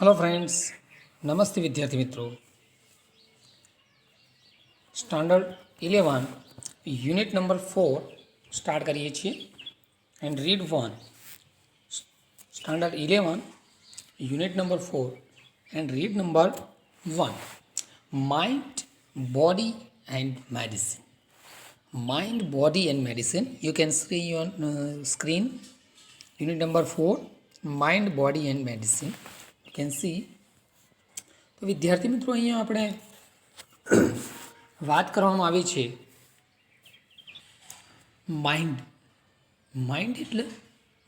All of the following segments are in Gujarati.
हेलो फ्रेंड्स, नमस्ते विद्यार्थी मित्रों। स्टैंडर्ड 11 यूनिट नंबर 4 स्टार्ट करिए छे and read 1। Standard 11 unit number 4 and read number 1। Mind, body and medicine. Mind, body and medicine. You can see on screen unit number 4 mind, body and medicine. You can see। તો વિદ્યાર્થી મિત્રો, અહીંયા આપણે વાત કરવામાં આવી છે માઇન્ડ. માઇન્ડ એટલે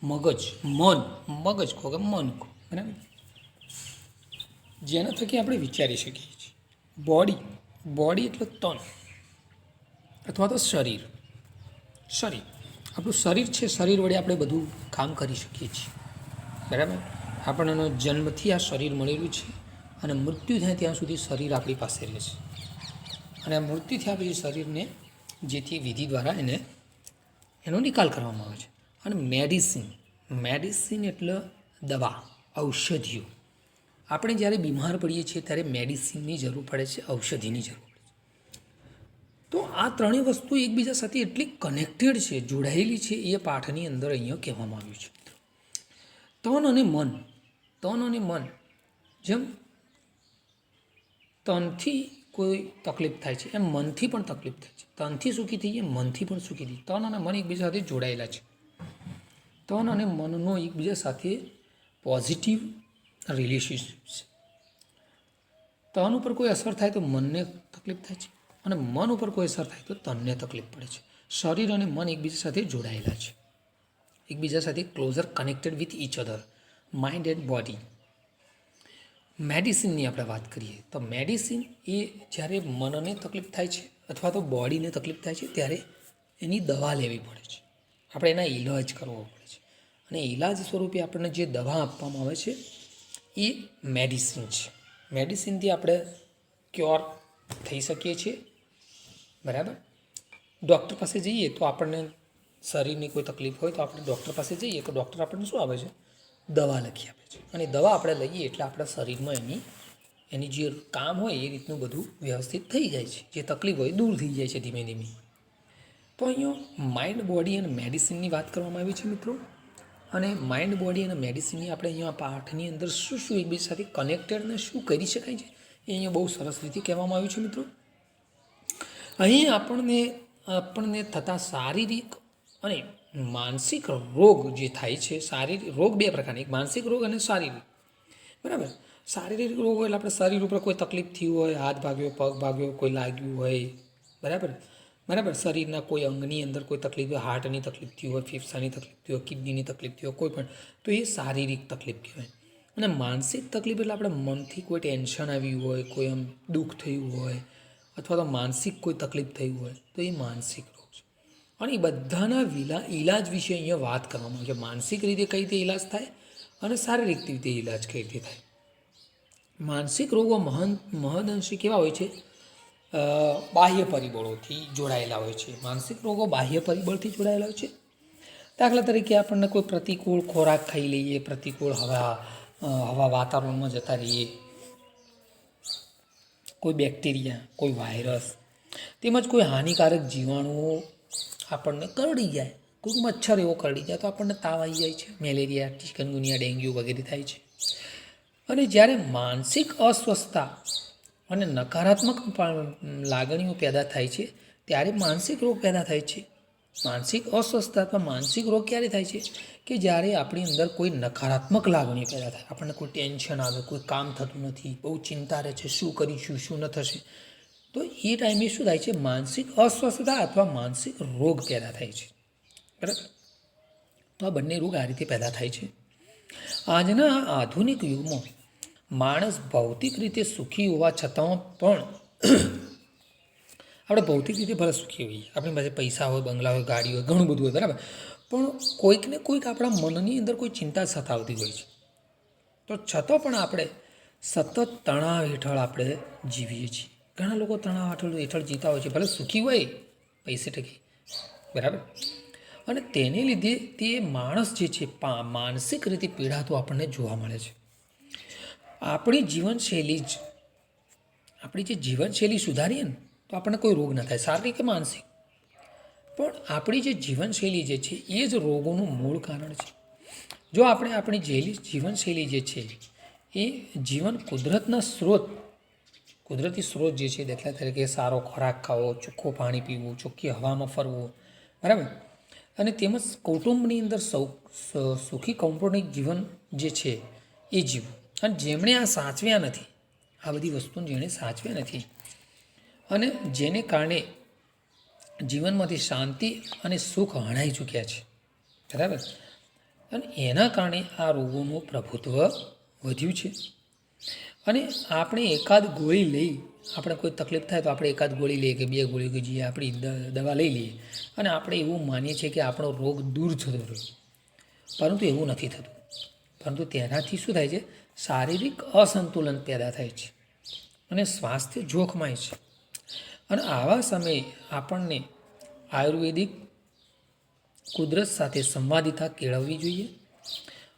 મગજ, મન, મગજ કહો કે મન કહો, બરાબર, જેના થકી આપણે વિચારી શકીએ છીએ. બોડી, બોડી એટલે તન અથવા તો શરીર. શરીર આપણું શરીર છે, શરીર વડે આપણે બધું કામ કરી શકીએ છીએ, બરાબર. આપણને જન્મથી આ શરીર મળેલું છે અને મૃત્યુ થાય ત્યાં સુધી શરીર આપણી પાસે રહે છે. અને આ મૃત્યુ થયા પછી શરીરને જેથી વિધિ દ્વારા એનો નિકાલ કરવામાં આવે છે. અને મેડિસિન, મેડિસિન એટલે દવા, ઔષધિઓ. આપણે જ્યારે બીમાર પડીએ છીએ ત્યારે મેડિસિનની જરૂર પડે છે, ઔષધિની જરૂર પડે છે. તો આ ત્રણેય વસ્તુ એકબીજા સાથે એટલી કનેક્ટેડ છે, જોડાયેલી છે, એ પાઠની અંદર અહીંયા કહેવામાં આવ્યું છે. તન અને મન, તન અને મન, જેમ તનથી કોઈ તકલીફ થાય છે એમ મનથી પણ તકલીફ થાય છે. તનથી સુખી થઈએ, મનથી પણ સુખી થઈએ. તન અને મન એકબીજા સાથે જોડાયેલા છે. તન અને મનનો એકબીજા સાથે પોઝિટિવ રિલેશનશિપ છે. તન ઉપર કોઈ અસર થાય તો મનને તકલીફ થાય છે અને મન ઉપર કોઈ અસર થાય તો તનને તકલીફ પડે છે. શરીર અને મન એકબીજા સાથે જોડાયેલા છે, એકબીજા સાથે closer connected with each other, mind and body. મેડિસિનની આપણે વાત કરીએ તો મેડિસિન એ જ્યારે મનને તકલીફ થાય છે અથવા તો બોડીને તકલીફ થાય છે ત્યારે એની દવા લેવી પડે છે, આપણે એના ઈલાજ કરવો પડે છે. અને ઈલાજ સ્વરૂપે આપણને જે દવા આપવામાં આવે છે એ મેડિસિન છે. મેડિસિનથી આપણે ક્યોર થઈ શકીએ છીએ, બરાબર. ડૉક્ટર પાસે જઈએ તો આપણને શરીરની કોઈ તકલીફ હોય તો આપણે ડૉક્ટર પાસે જઈએ તો ડૉક્ટર આપણને શું આપે છે? દવા લખી આપે છે. અને દવા આપણે લઈએ એટલે આપણા શરીરમાં એની જે કામ હોય એ રીતનું બધું વ્યવસ્થિત થઈ જાય છે, જે તકલીફ હોય દૂર થઈ જાય છે ધીમે ધીમે. તો અહીંયા માઇન્ડ, બોડી અને મેડિસિનની વાત કરવામાં આવી છે મિત્રો. અને માઇન્ડ, બોડી અને મેડિસિનની આપણે અહીંયા પાઠની અંદર શું શું એકબીજા સાથે કનેક્ટેડ ને શું કરી શકાય છે એ અહીંયા બહુ સરસ રીતે કહેવામાં આવ્યું છે મિત્રો. અહીં આપણને થતા શારીરિક અને માનસિક રોગ જે થાય છે, શારીરિક રોગ બે પ્રકારના, એક માનસિક રોગ અને શારીરિક, બરાબર. શારીરિક રોગ એટલે આપણે શરીર ઉપર કોઈ તકલીફ થઈ હોય, હાથ ભાગ્યો, પગ ભાગ્યો, કોઈ લાગ્યું હોય, બરાબર, બરાબર. શરીરના કોઈ અંગની અંદર કોઈ તકલીફ હોય, હાર્ટની તકલીફ થઈ હોય, ફેફસાની તકલીફ થઈ હોય, કિડનીની તકલીફ થઈ હોય, કોઈ પણ, તો એ શારીરિક તકલીફ કહેવાય. અને માનસિક તકલીફ એટલે આપણે મનથી કોઈ ટેન્શન આવ્યું હોય, કોઈ આમ દુઃખ થયું હોય અથવા તો માનસિક કોઈ તકલીફ થઈ હોય તો એ માનસિક રોગ છે. અને એ બધાના ઈલાજ વિશે અહીંયા વાત કરવામાં આવે છે. માનસિક રીતે કઈ રીતે ઈલાજ થાય અને શારીરિક રીતે ઈલાજ કઈ રીતે થાય. માનસિક રોગો મહદઅંશે કેવા હોય છે? બાહ્ય પરિબળોથી જોડાયેલા હોય છે. માનસિક રોગો બાહ્ય પરિબળથી જોડાયેલા હોય છે. દાખલા તરીકે આપણને કોઈ પ્રતિકૂળ ખોરાક ખાઈ લઈએ, પ્રતિકૂળ હવા વાતાવરણમાં જતા રહીએ, કોઈ બેક્ટેરિયા, કોઈ વાયરસ, તેમજ કોઈ હાનિકારક જીવાણુઓ આપણને કરડી જાય, કોઈ મચ્છર એવો કરડી જાય તો આપણને તાવ આવી જાય છે, મેલેરિયા, ચિકનગુનિયા, ડેન્ગ્યુ વગેરે થાય છે. અને જ્યારે માનસિક અસ્વસ્થતા અને નકારાત્મક લાગણીઓ પેદા થાય છે ત્યારે માનસિક રોગ પેદા થાય છે. માનસિક અસ્વસ્થતા અથવા માનસિક રોગ ક્યારે થાય છે? કે જ્યારે આપણી અંદર કોઈ નકારાત્મક લાગણી પેદા થાય, આપણને કોઈ ટેન્શન આવે, કોઈ કામ થતું નથી, બહુ ચિંતા રહે છે, શું કરીશું, શું ન થશે, તો એ ટાઈમે શું થાય છે? માનસિક અસ્વસ્થતા અથવા માનસિક રોગ પેદા થાય છે, બરાબર. તો આ બંને રોગ આ રીતે પેદા થાય છે. આજના આધુનિક યુગમાં માણસ ભૌતિક રીતે સુખી હોવા છતાં પણ આપણે ભૌતિક રીતે ભલે સુખી હોઈએ, આપણી પાસે પૈસા હોય, બંગલા હોય, ગાડી હોય, ઘણું બધું હોય, બરાબર, પણ કોઈકને કોઈક આપણા મનની અંદર કોઈ ચિંતા સતાવતી હોય છે. તો છતાં પણ આપણે સતત તણાવ હેઠળ આપણે જીવીએ છીએ. ઘણા લોકો તણાવ હેઠળ જીતા હોય છે, ભલે સુખી હોય પૈસે ટકે, બરાબર. અને તેને લીધે તે માણસ જે છે માનસિક રીતે પીડાતો આપણને જોવા મળે છે. આપણી જીવનશૈલી જ આપણી જે જીવનશૈલી સુધારીએ ને તો આપણને કોઈ રોગ ન થાય, શારીરિક કે માનસિક. પણ આપણી જે જીવનશૈલી જે છે એ જ રોગોનું મૂળ કારણ છે. જો આપણે આપણી જીવનશૈલી જે છે એ જીવન કુદરતી સ્ત્રોત જે છે, દાખલા તરીકે સારો ખોરાક ખાવો, ચોખ્ખું પાણી પીવું, ચોખ્ખી હવામાં ફરવું, બરાબર, અને તેમજ કૌટુંબની અંદર સુખી કૌટુંબિક જીવન જે છે એ જીવવું. અને જેમણે આ સાચવ્યા નથી, આ બધી વસ્તુને જેણે સાચવ્યા નથી, અને જેને કારણે જીવનમાંથી શાંતિ અને સુખ હણાઈ ચૂક્યા છે, બરાબર, અને એના કારણે આ રોગોનું પ્રભુત્વ વધ્યું છે. અને આપણે એકાદ ગોળી લઈ, આપણે કોઈ તકલીફ થાય તો આપણે એકાદ ગોળી લઈએ કે 2 ગોળી કે જે આપણી દવા લઈ લઈએ, અને આપણે એવું માનીએ છીએ કે આપણો રોગ દૂર થતો રહ્યો, પરંતુ એવું નથી થતું. પરંતુ તેનાથી શું થાય છે? શારીરિક અસંતુલન પેદા થાય છે અને સ્વાસ્થ્ય જોખમાય છે. અને આવા સમયે આપણને આયુર્વેદિક કુદરત સાથે સંવાદિતા કેળવવી જોઈએ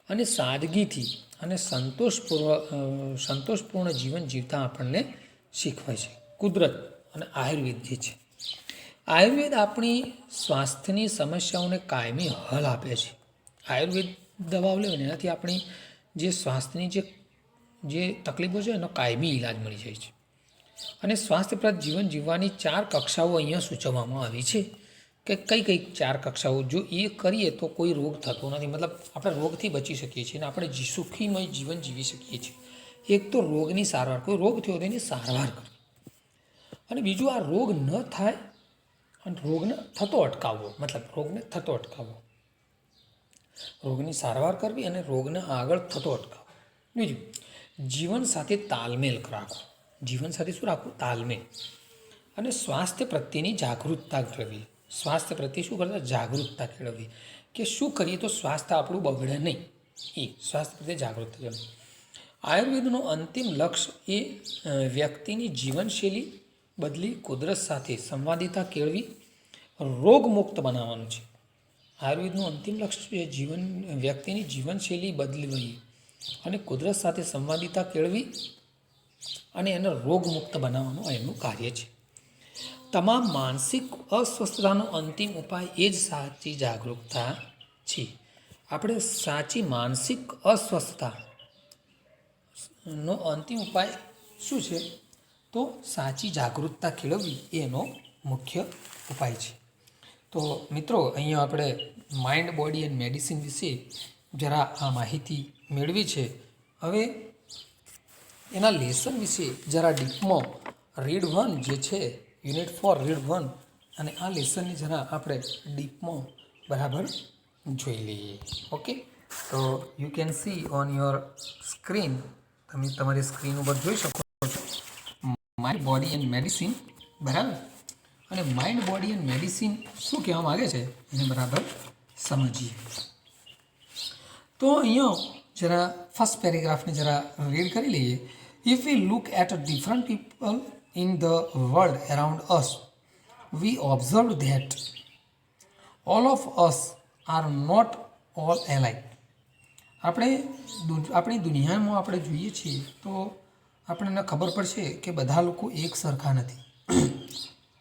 અને સાદગીથી અને સંતોષપૂર્ણ જીવન જીવતા આપણને શીખવે છે. કુદરત અને આયુર્વેદ જે છે, આયુર્વેદ આપણી સ્વાસ્થ્યની સમસ્યાઓને કાયમી હલ આપે છે. આયુર્વેદ દવાઓ લેવો ને એનાથી આપણી જે સ્વાસ્થ્યની જે તકલીફો છે એનો કાયમી ઈલાજ મળી જાય છે. અને સ્વાસ્થ્યપ્રદ જીવન જીવવાની 4 કક્ષાઓ અહીંયા સૂચવવામાં આવી છે કે કઈ 4 કક્ષાઓ, જો એ કરીએ તો કોઈ રોગ થતો નથી, મતલબ આપણે રોગથી બચી શકીએ છીએ અને આપણે સુખીમય જીવન જીવી શકીએ છીએ. એક તો રોગની સારવાર, કોઈ રોગ થયો તો એની સારવાર કરવી, અને બીજું આ રોગ ન થાય અને રોગને થતો અટકાવવો, રોગની સારવાર કરવી અને રોગને આગળ થતો અટકાવવો. બીજું, જીવન સાથે તાલમેલ રાખવો, જીવન સાથે શું રાખવું? તાલમેલ. અને સ્વાસ્થ્ય પ્રત્યેની જાગૃતતા કરવી, સ્વાસ્થ્ય પ્રત્યે શું કરતા? જાગૃતતા કેળવવી, કે શું કરીએ તો સ્વાસ્થ્ય આપણું બગડે નહીં, એ સ્વાસ્થ્ય પ્રત્યે જાગૃતતા કેળવવી. આયુર્વેદનું અંતિમ લક્ષ્ય એ વ્યક્તિની જીવનશૈલી બદલી કુદરત સાથે સંવાદિતા કેળવી રોગમુક્ત બનાવવાનું છે. આયુર્વેદનું અંતિમ લક્ષ્ય એ વ્યક્તિની જીવનશૈલી બદલવી અને કુદરત સાથે સંવાદિતા કેળવી અને એને રોગમુક્ત બનાવવાનું એમનું કાર્ય છે. તમામ માનસિક અસ્વસ્થતાનો અંતિમ ઉપાય એ જ સાચી જાગૃતતા છે. આપણે સાચી માનસિક અસ્વસ્થતાનો અંતિમ ઉપાય શું છે? તો સાચી જાગૃતતા કેળવવી એનો મુખ્ય ઉપાય છે. તો મિત્રો, અહીંયા આપણે માઇન્ડ, બોડી એન્ડ મેડિસિન વિશે જરા આ માહિતી મેળવી છે. હવે એના લેસન વિશે જરા ડીપમાં રીડ 1 જે છે, યુનિટ 4 રીડ 1, અને આ લેસનને જરા આપણે ડીપમાં બરાબર જોઈ લઈએ. ઓકે, તો you can see on your screen, તમે તમારી સ્ક્રીન ઉપર જોઈ શકો છો માઇન્ડ, બોડી એન્ડ મેડિસિન, બરાબર. અને માઇન્ડ, બોડી એન્ડ મેડિસિન શું કહેવા માગે છે એને બરાબર સમજીએ. તો અહીંયા જરા ફર્સ્ટ પેરેગ્રાફને જરા રીડ કરી લઈએ. If we look at different people in the world around us, we observe that all of us are not alike એલાઇક. આપણી દુનિયામાં આપણે જોઈએ છીએ તો આપણને ખબર પડશે કે બધા લોકો એક સરખા નથી.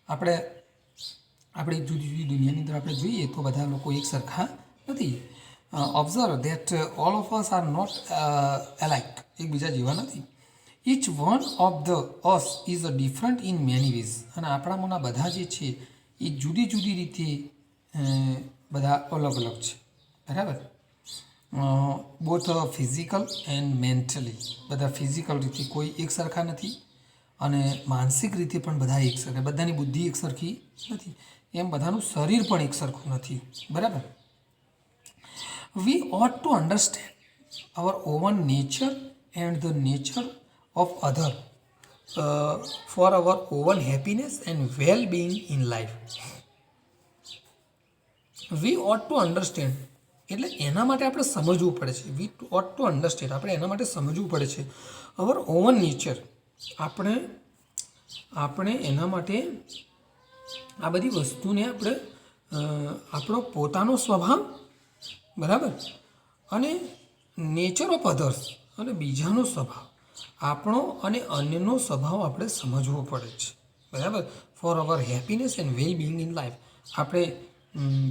આપણી જુદી જુદી દુનિયાની અંદર આપણે જોઈએ તો બધા લોકો એક સરખા નથી. Observe that all of us are not alike, એકબીજા જેવા નથી. Each one of the us is a different in many ways. અને આપણામાંના બધા જે છે એ જુદી જુદી રીતે બધા અલગ અલગ છે, બરાબર. બોથ ફિઝિકલ એન્ડ મેન્ટલી, બધા ફિઝિકલ રીતે કોઈ એક સરખા નથી અને માનસિક રીતે પણ બધા એક સરખા, બધાની બુદ્ધિ એક સરખી નથી, એમ બધાનું શરીર પણ એક સરખું નથી, બરાબર. વી ought to understand our own nature and the nature of other for our own happiness and well-being in life. We ought to understand એટલે એના માટે આપણે સમજવું પડે છે. વી ought to understand, આપણે એના માટે સમજવું પડે છે. our own nature, આપણે એના માટે આ બધી વસ્તુને આપણે આપણો પોતાનો સ્વભાવ, બરાબર, અને નેચર ઓફ અધર્સ, અને બીજાનો સ્વભાવ, આપણો અને અન્યનો સ્વભાવ આપણે સમજવો પડે છે, બરાબર. For our happiness and well being in life, આપણે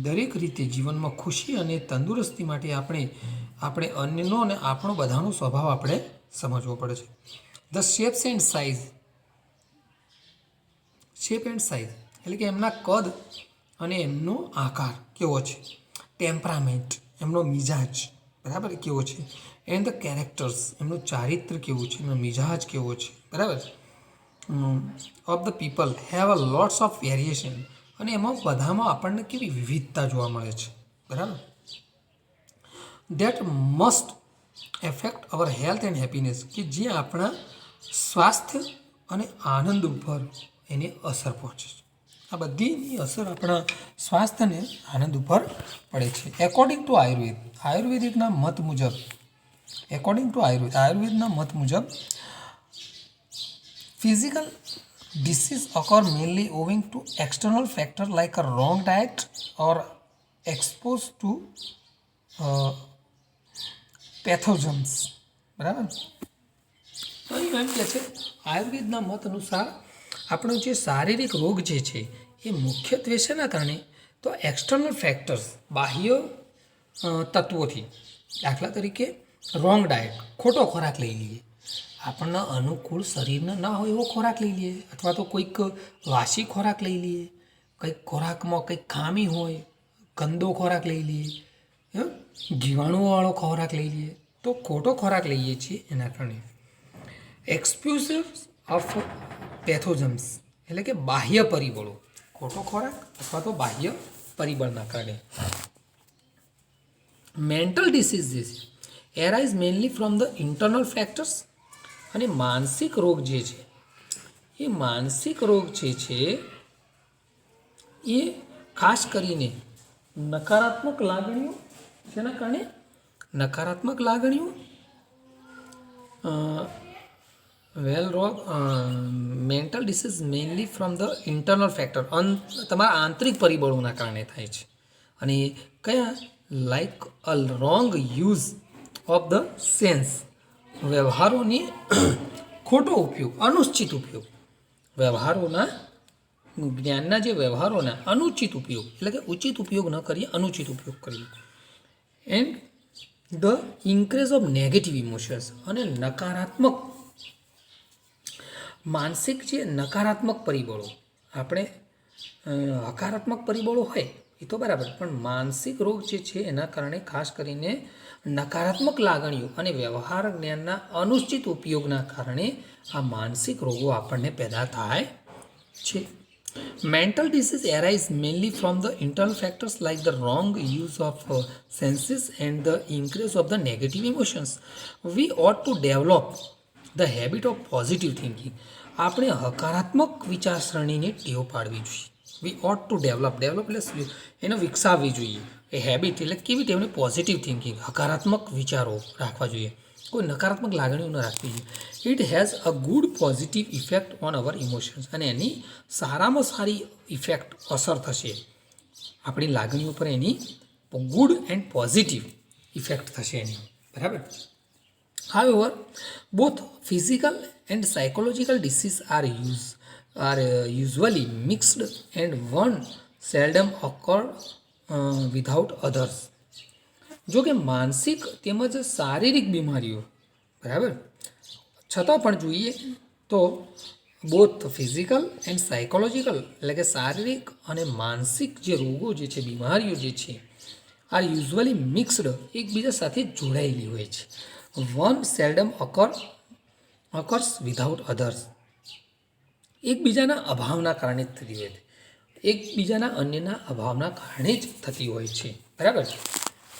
દરેક રીતે જીવનમાં ખુશી અને તંદુરસ્તી માટે આપણે અન્યનો અને આપણો બધાનો સ્વભાવ આપણે સમજવો પડે છે. ધ શેપ એન્ડ સાઇઝ એટલે કે એમના કદ અને એમનો આકાર કેવો છે. ટેમ્પરામેન્ટ એમનો મિજાજ બરાબર કેવો છે. એન્ડ ધ કેરેક્ટર્સ એમનું ચારિત્ર કેવું છે, એમનો મિજાજ કેવો છે, બરાબર. Of the people have a lots of variation, અને એમાં બધામાં આપણને કેવી વિવિધતા જોવા મળે છે, બરાબર. That must effect hour health and happiness, કે જે આપણા સ્વાસ્થ્ય અને આનંદ ઉપર એની અસર પહોંચે છે. આ બધીની અસર આપણા સ્વાસ્થ્ય અને આનંદ ઉપર પડે છે. એકોર્ડિંગ ટુ આયુર્વેદિકના મત મુજબ આયુર્વેદના મત મુજબ physical disease occur mainly owing to external factors like a wrong diet or exposed to pathogens, બરાબર. અહીં એમ કહે છે આયુર્વેદના મત અનુસાર આપણો જે શારીરિક રોગ જે છે એ મુખ્યત્વે શેના કારણે, તો એક્સટર્નલ ફેક્ટર્સ, બાહ્ય તત્વોથી. દાખલા તરીકે રોંગ ડાયટ, ખોટો ખોરાક લઈ લઈએ, આપણને અનુકૂળ શરીરને ના હોય એવો ખોરાક લઈ લઈએ, અથવા તો કોઈક વાસી ખોરાક લઈ લઈએ, કંઈક ખોરાકમાં કંઈક ખામી હોય, ગંદો ખોરાક લઈ લઈએ, જીવાણુવાળો ખોરાક લઈ લઈએ, તો ખોટો ખોરાક લઈએ છીએ એના કારણે. એક્સપ્યુઝર ઓફ પેથોજન્સ એટલે કે બાહ્ય પરિબળો, ખોટો ખોરાક અથવા તો બાહ્ય પરિબળના કારણે. Mental diseases arise mainly from the internal factors, અને માનસિક રોગ જે છે એ માનસિક રોગ જે છે એ ખાસ કરીને નકારાત્મક લાગણીઓ, જેના કારણે નકારાત્મક લાગણીઓ mental disease mainly from the internal factor, તમારા આંતરિક પરિબળોના કારણે થાય છે. અને કયા, like a wrong use of the sense, વ્યવહારોની ખોટો ઉપયોગ, અનુચિત ઉપયોગ, વ્યવહારોના જ્ઞાનના જે વ્યવહારોના અનુચિત ઉપયોગ, એટલે કે ઉચિત ઉપયોગ ન કરીએ, અનુચિત ઉપયોગ કરીએ. And the increase of negative emotions, અને નકારાત્મક માનસિક જે નકારાત્મક પરિબળો, આપણે હકારાત્મક પરિબળો હોય એ તો બરાબર, પણ માનસિક રોગ જે છે એના કારણે ખાસ કરીને નકારાત્મક લાગણીઓ અને વ્યવહાર જ્ઞાનના અનુચિત ઉપયોગના કારણે આ માનસિક રોગો આપણને પેદા થાય છે. Mental disease arise mainly from the internal factors like the wrong use of senses and the increase of the negative emotions. We ought to develop the habit of positive thinking, આપણે હકારાત્મક વિચારસરણીને ટેવ પાડવી જોઈએ. વી ઓટ ટુ ડેવલપ એટલે એને વિકસાવવી જોઈએ. એ હેબિટ એટલે કેવી ટેવને, પોઝિટિવ થિંકિંગ, હકારાત્મક વિચારો રાખવા જોઈએ, કોઈ નકારાત્મક લાગણીઓ ન રાખવી જોઈએ. It has a good positive effect on our emotions, અને એની સારામાં સારી ઇફેક્ટ, અસર થશે આપણી લાગણીઓ પર, એની ગુડ એન્ડ પોઝિટિવ ઇફેક્ટ થશે એની, બરાબર. However, both physical and psychological diseases are usually mixed, and one seldom occur without others. જો કે માનસિક તેમજ શારીરિક બીમારીઓ, બરાબર, છતાં પણ જોઈએ તો બોથ ફિઝિકલ એન્ડ સાયકોલોજીકલ એટલે કે શારીરિક અને માનસિક જે રોગો જે છે, બીમારીઓ જે છે, આર યુઝ્યુઅલી મિક્સડ, એકબીજા સાથે જોડાયેલી હોય છે. વન સેલ્ડમ અકર્સ વિધાઉટ અધર્સ, એકબીજાના અભાવના કારણે જ થતી હોય છે, એકબીજાના અન્યના અભાવના કારણે જ થતી હોય છે, બરાબર.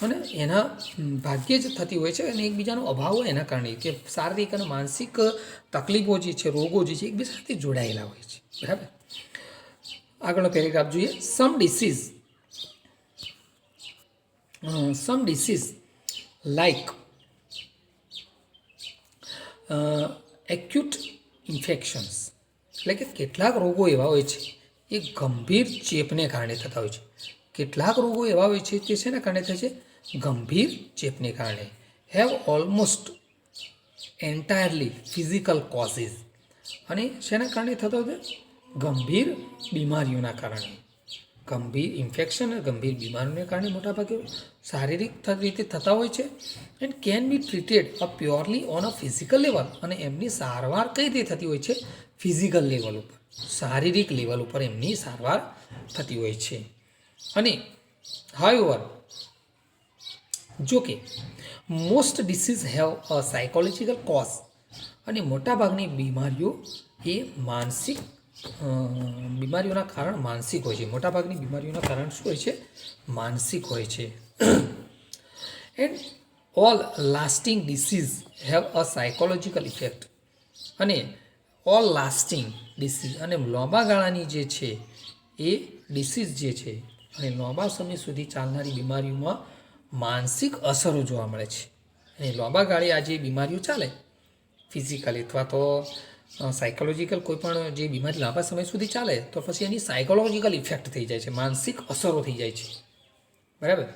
અને એના ભાગ્યે જ થતી હોય છે, અને એકબીજાનો અભાવ હોય એના કારણે, કે શારીરિક અને માનસિક તકલીફો જે છે, રોગો જે છે, એકબીજા સાથે જોડાયેલા હોય છે, બરાબર. આગળનો પેરેગ્રાફ જોઈએ. સમ ડિસીઝ લાઈક એક્યુટ ઇન્ફેક્શન્સ, એટલે કે કેટલાક રોગો એવા હોય છે એ ગંભીર ચેપને કારણે થતા હોય છે. કેટલાક રોગો એવા હોય છે તે શેના કારણે થાય છે, ગંભીર ચેપને કારણે. Have almost entirely physical causes, અને શેના કારણે થતો હોય? ગંભીર બીમારીઓના કારણે, ગંભીર ઇન્ફેક્શન અને ગંભીર બીમારીઓને કારણે મોટાભાગે શારીરિક રીતે થતા હોય છે. And can be treated a purely on a physical level, અને એમની સારવાર કઈ રીતે થતી હોય છે? ફિઝિકલ લેવલ ઉપર, શારીરિક લેવલ ઉપર એમની સારવાર થતી હોય છે. અને હાઉએવર, જો કે most disease have a psychological cause, અને મોટાભાગની બીમારીઓ એ માનસિક બીમારીઓના કારણ માનસિક હોય છે. મોટાભાગની બીમારીઓના કારણ શું હોય છે? માનસિક હોય છે. And all lasting disease have a psychological effect, અને ઓલ લાસ્ટિંગ ડિસીઝ, અને લાંબા ગાળાની જે છે એ ડિસીઝ જે છે, અને લાંબા સમય સુધી ચાલનારી બીમારીઓમાં માનસિક અસરો જોવા મળે છે. અને લાંબા ગાળે આ જે બીમારીઓ ચાલે ફિઝિકલી અથવા તો સાયકોલોજીકલ કોઈ પણ જે બીમારી લાંબા સમય સુધી ચાલે તો પછી એની સાયકોલોજીકલ ઇફેક્ટ થઈ જાય છે, માનસિક અસરો થઈ જાય છે. બરાબર.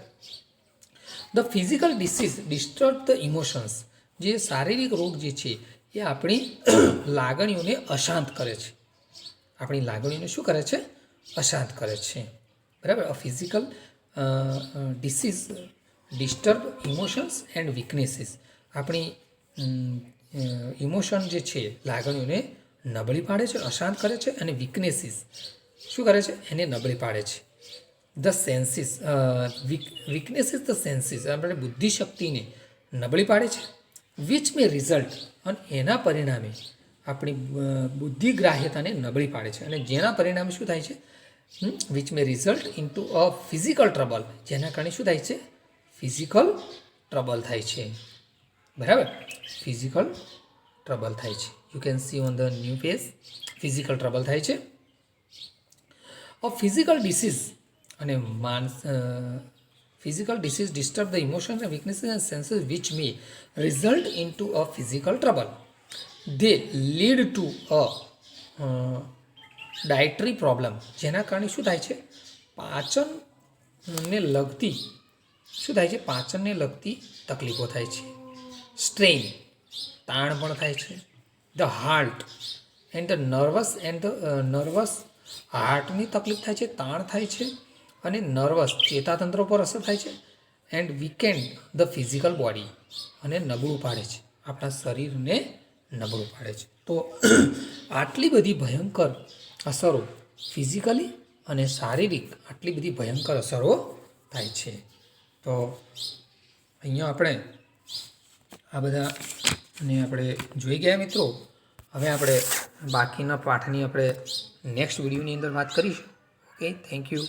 The physical disease disturb the emotions, જે શારીરિક રોગ જે છે એ આપણી લાગણીઓને અશાંત કરે છે. આપણી લાગણીઓને શું કરે છે? અશાંત કરે છે. બરાબર. A physical disease disturb emotions and weaknesses, આપણી ઇમોશન જે છે લાગણીઓને નબળી પાડે છે, અશાંત કરે છે. અને વીકનેસીસ શું કરે છે? એને નબળી પાડે છે. The senses weaknesses the senses, આપણે બુદ્ધિશક્તિને નબળી પાડે છે. વિચ મે રિઝલ્ટ, અને એના પરિણામે આપણી બુદ્ધિગ્રાહ્યતાને નબળી પાડે છે. અને જેના પરિણામે શું થાય છે? Which may result into a physical trouble, જેના કારણે શું થાય છે? ફિઝિકલ ટ્રબલ થાય છે. બરાબર. ફિઝિકલ ટ્રબલ થાય છે. You can see on the new page. Physical trouble થાય છે. અ ફિઝિકલ ડિસીઝ, અને physical disease disturb the emotions and weaknesses and senses which may result into a physical trouble. They lead to a dietary problem, જેના કારણે શું થાય છે? પાચનને લગતી શું થાય છે? પાચનને લગતી તકલીફો થાય છે. સ્ટ્રેઇન, તાણ પણ થાય છે. The heart and the nervous હાર્ટની તકલીફ થાય છે, તાણ થાય છે. અને નર્વસ ચેતાતંત્ર પર અસર થાય છે. And weekend the physical body, અને નબળું પાડે છે, આપણા શરીરને નબળું પાડે છે. તો આટલી બધી ભયંકર અસરો ફિઝિકલી અને શારીરિક, આટલી બધી ભયંકર અસરો થાય છે. તો અહીંયા આપણે આ બધાને આપણે જોઈ ગયા મિત્રો. હવે આપણે બાકીના પાઠની આપણે નેક્સ્ટ વિડીયોની અંદર વાત કરીશું. Okay, thank you.